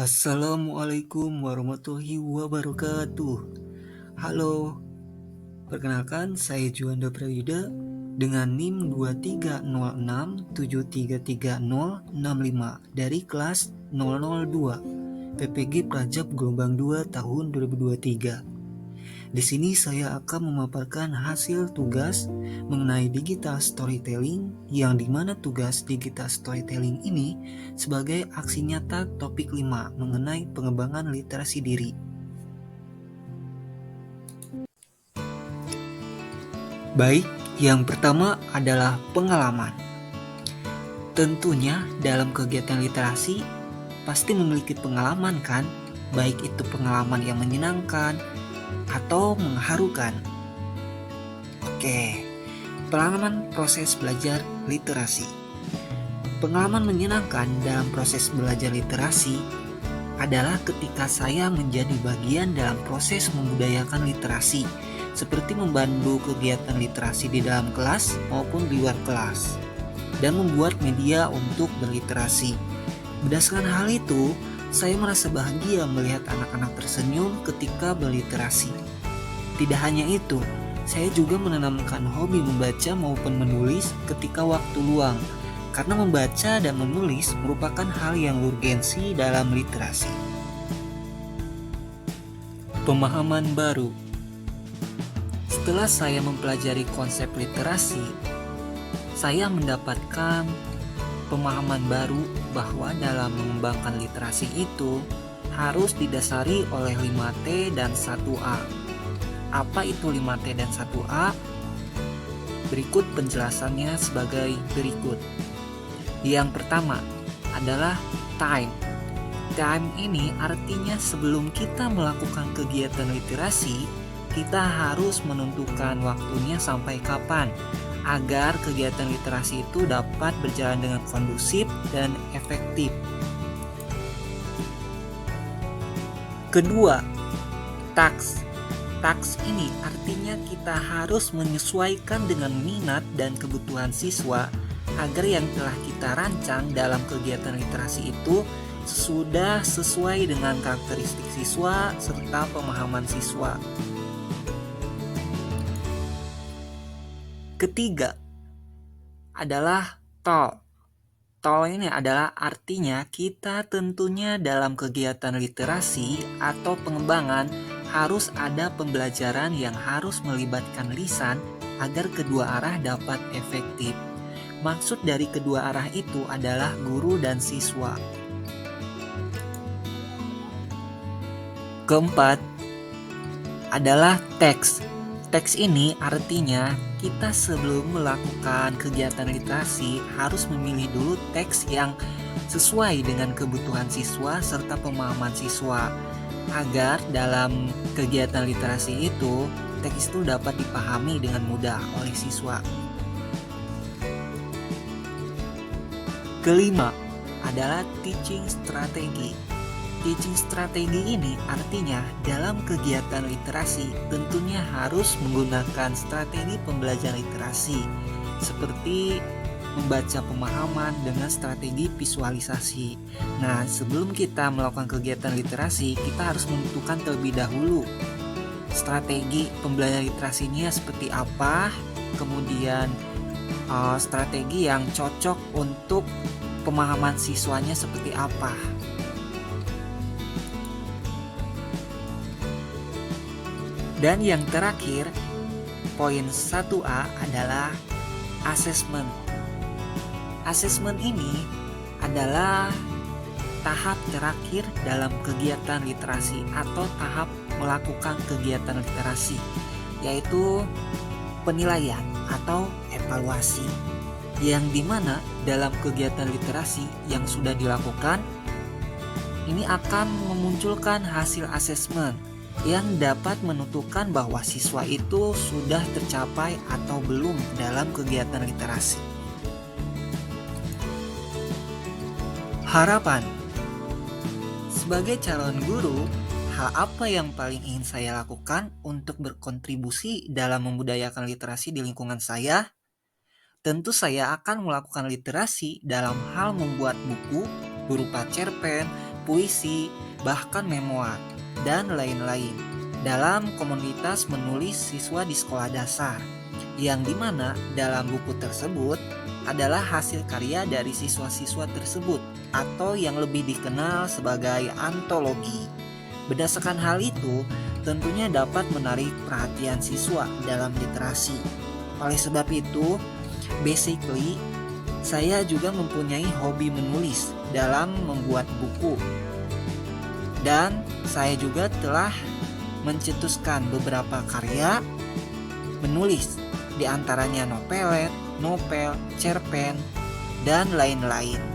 Assalamualaikum warahmatullahi wabarakatuh. Halo, perkenalkan saya Juanda Prawida dengan NIM 2306733065 dari kelas 002 PPG Prajab Gelombang 2 tahun 2023. Di sini saya akan memaparkan hasil tugas mengenai digital storytelling, yang dimana tugas digital storytelling ini sebagai aksi nyata topik 5 mengenai pengembangan literasi diri. Baik, yang pertama adalah pengalaman. Tentunya dalam kegiatan literasi pasti memiliki pengalaman kan, baik itu pengalaman yang menyenangkan atau mengharukan. Oke, pengalaman proses belajar literasi. Pengalaman menyenangkan dalam proses belajar literasi adalah ketika saya menjadi bagian dalam proses membudayakan literasi, seperti membantu kegiatan literasi di dalam kelas maupun di luar kelas, dan membuat media untuk berliterasi. Berdasarkan hal itu, saya merasa bahagia melihat anak-anak tersenyum ketika berliterasi. Tidak hanya itu, saya juga menanamkan hobi membaca maupun menulis ketika waktu luang, karena membaca dan menulis merupakan hal yang urgensi dalam literasi. Pemahaman baru. Setelah saya mempelajari konsep literasi, saya mendapatkan pemahaman baru bahwa dalam mengembangkan literasi itu harus didasari oleh 5T dan 1A. Apa itu 5T dan 1A? Berikut penjelasannya sebagai berikut. Yang pertama adalah time. Time ini artinya sebelum kita melakukan kegiatan literasi, kita harus menentukan waktunya sampai kapan, agar kegiatan literasi itu dapat berjalan dengan kondusif dan efektif. Kedua, task. Task ini artinya kita harus menyesuaikan dengan minat dan kebutuhan siswa agar yang telah kita rancang dalam kegiatan literasi itu sudah sesuai dengan karakteristik siswa serta pemahaman siswa. Ketiga adalah TOL. TOL ini adalah artinya kita tentunya dalam kegiatan literasi atau pengembangan harus ada pembelajaran yang harus melibatkan lisan agar kedua arah dapat efektif. Maksud dari kedua arah itu adalah guru dan siswa. Keempat adalah teks. Teks ini artinya kita sebelum melakukan kegiatan literasi harus memilih dulu teks yang sesuai dengan kebutuhan siswa serta pemahaman siswa, agar dalam kegiatan literasi itu teks itu dapat dipahami dengan mudah oleh siswa. Kelima adalah teaching strategi. Teaching strategi ini artinya dalam kegiatan literasi tentunya harus menggunakan strategi pembelajaran literasi seperti membaca pemahaman dengan strategi visualisasi. Nah, sebelum kita melakukan kegiatan literasi, kita harus menentukan terlebih dahulu strategi pembelajaran literasinya seperti apa, kemudian strategi yang cocok untuk pemahaman siswanya seperti apa. Dan yang terakhir, poin 1A adalah assessment. Assessment ini adalah tahap terakhir dalam kegiatan literasi atau tahap melakukan kegiatan literasi, yaitu penilaian atau evaluasi, yang dimana dalam kegiatan literasi yang sudah dilakukan ini akan memunculkan hasil assessment yang dapat menentukan bahwa siswa itu sudah tercapai atau belum dalam kegiatan literasi. Harapan. Sebagai calon guru, hal apa yang paling ingin saya lakukan untuk berkontribusi dalam membudayakan literasi di lingkungan saya? Tentu saya akan melakukan literasi dalam hal membuat buku berupa cerpen, puisi, bahkan memoir, dan lain-lain dalam komunitas menulis siswa di sekolah dasar, yang dimana dalam buku tersebut adalah hasil karya dari siswa-siswa tersebut atau yang lebih dikenal sebagai antologi. Berdasarkan hal itu, tentunya dapat menarik perhatian siswa dalam literasi. Oleh sebab itu, basically, saya juga mempunyai hobi menulis dalam membuat buku. Dan saya juga telah mencetuskan beberapa karya menulis, di antaranya novelet, novel, cerpen, dan lain-lain.